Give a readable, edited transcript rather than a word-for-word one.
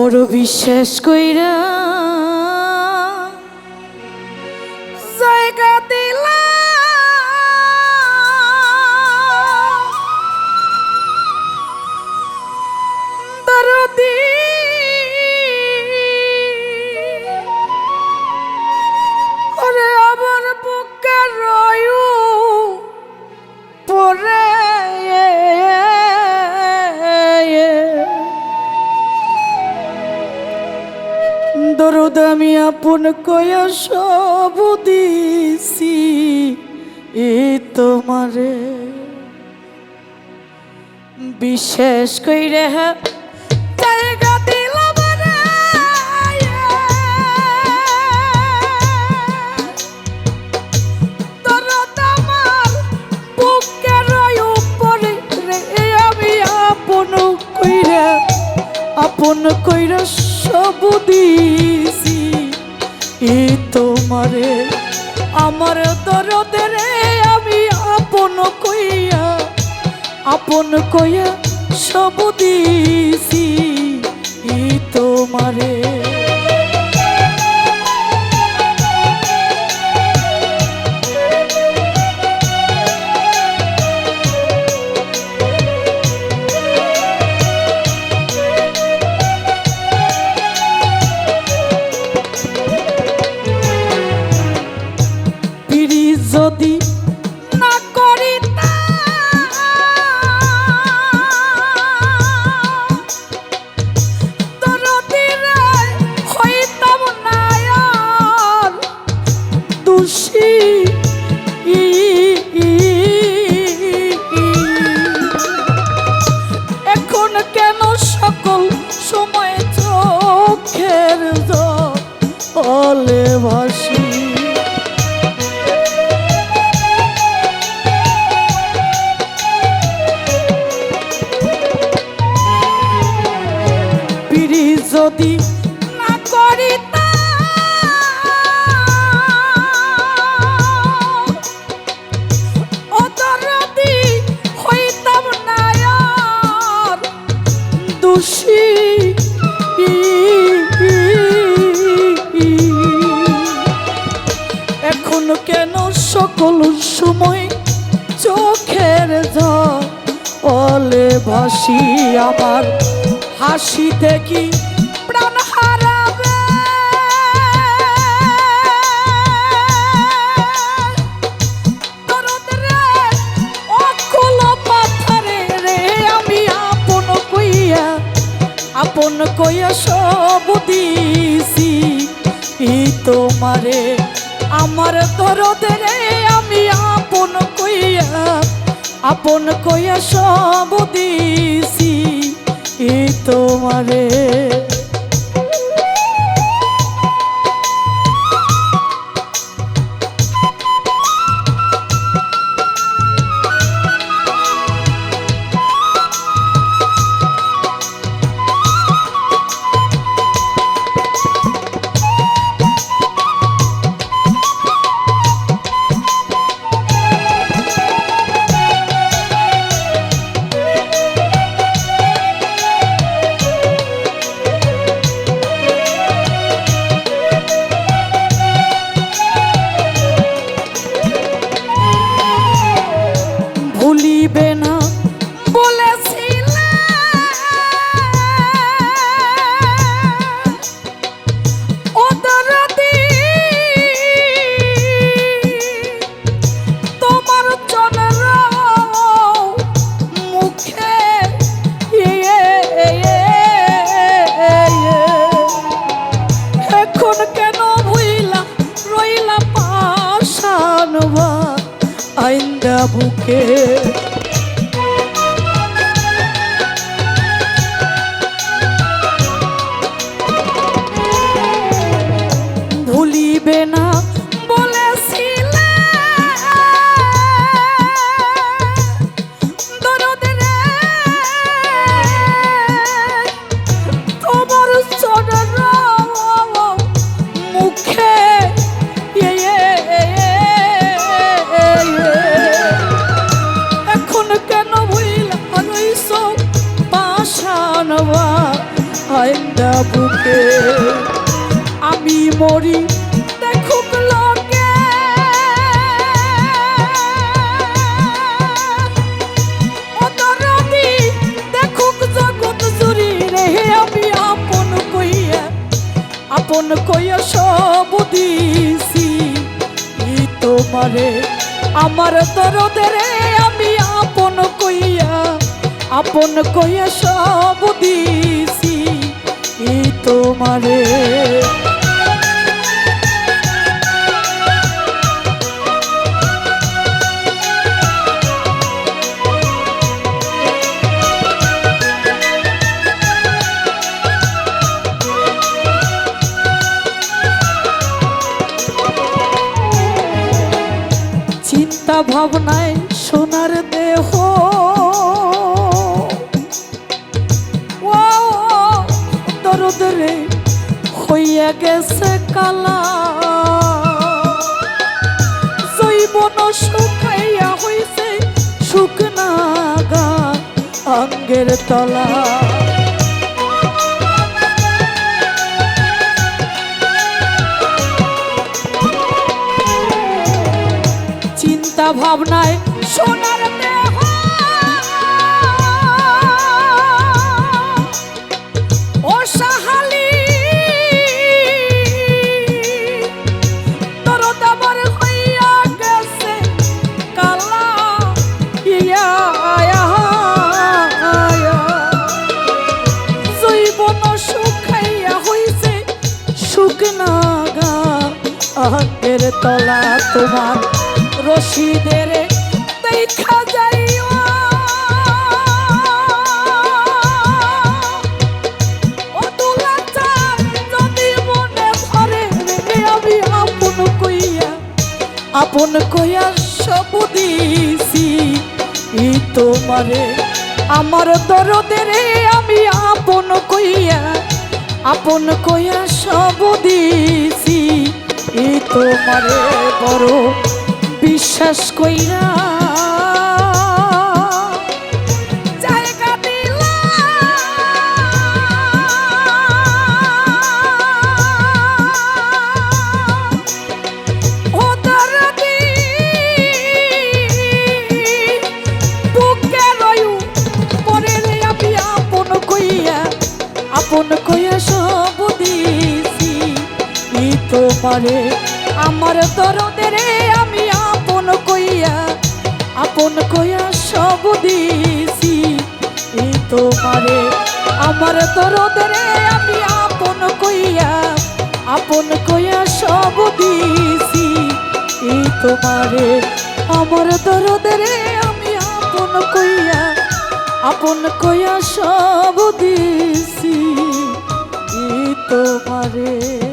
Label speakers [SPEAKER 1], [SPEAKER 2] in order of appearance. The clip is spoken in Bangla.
[SPEAKER 1] বড় বিশ্বাস কইরা জায়গা দিলা দরদি ওরে আমার বুকে রয়ু পরে দরদ আমি আপন কয়া সব দিছি তোমারে বিশেষ কইরে জায়গা দিলাম রে দরদ আমার বুকের উপরে রে আমি আপন কইরা সব দিছি তোমারে আমার দরদের আমি আপন কইয়া সব দিছি তোমারে যদি না করিতা দরদিরে হইতাম না আর দোষী এখন কেন সকল সময় চোখের জলে ভাসি যদি না করিতা ও দরদি হইতাম না আর দোষী এখন কেন সকল সময় চোখের জলে ভাসি আমার হাসি দেখি প্রাণ হারাবে দরদ রে অকুল পাথরে রে আমি আপন কইয়া সব দিছি তোমারে আমার দরদ রে আমি আপন কইয়া সব দিছি তোমারে ভুলিবে না বলেছিলে ও দরদি তোমার জনের মুখে এখন কেন ভুইলা রইলা পাশানবা আইন্দা বুকে ভুলিবে না বলেছিলে দরদ রে তোমার চরণ মুখে বুকে আমি মরি দেখুক লোকে ও দরদি দেখুক জগৎ জুড়ি রে আমি আপন কইয়া সব দিছি তোমারে আমার দরদে রে আমি আপন কইয়া সব দিছি তোমারে চিন্তা ভাবনায় সোনার দেহ দরদ রে হইয়া গেছে কালা জৈবন শুকাইয়া হইছে শুকনা গা অঙ্গের তলা চিন্তা ভাবনায় সোনার দেহ ও সাহালি দরদ আমার হইয়া গেছে কালা জৈবন শুকাইয়া হইছে শুকনা গা অঙ্গের তলা তোমার রশিদের দেখা যাইও ও দুলাচার যদি মনে ধরে রে আমি আপন কইয়া সব দিছি তোমারে আমার দরদে রে আমি আপন কইয়া সব দিছি তোমারে বড় বিশ্বাস কইরা জায়গা দিলা ও দরদি বুকে রয়ু পরে রে আমি আপন কইয়া সব দিছি তোমারে আমার দরদে রে আমি আপন কইয়া সব দিছি তোমারে আমার দরদে রে আমি আপন কইয়া সব দিছি তোমারে আমার দরদে রে আমি আপন কইয়া সব দিছি তোমারে।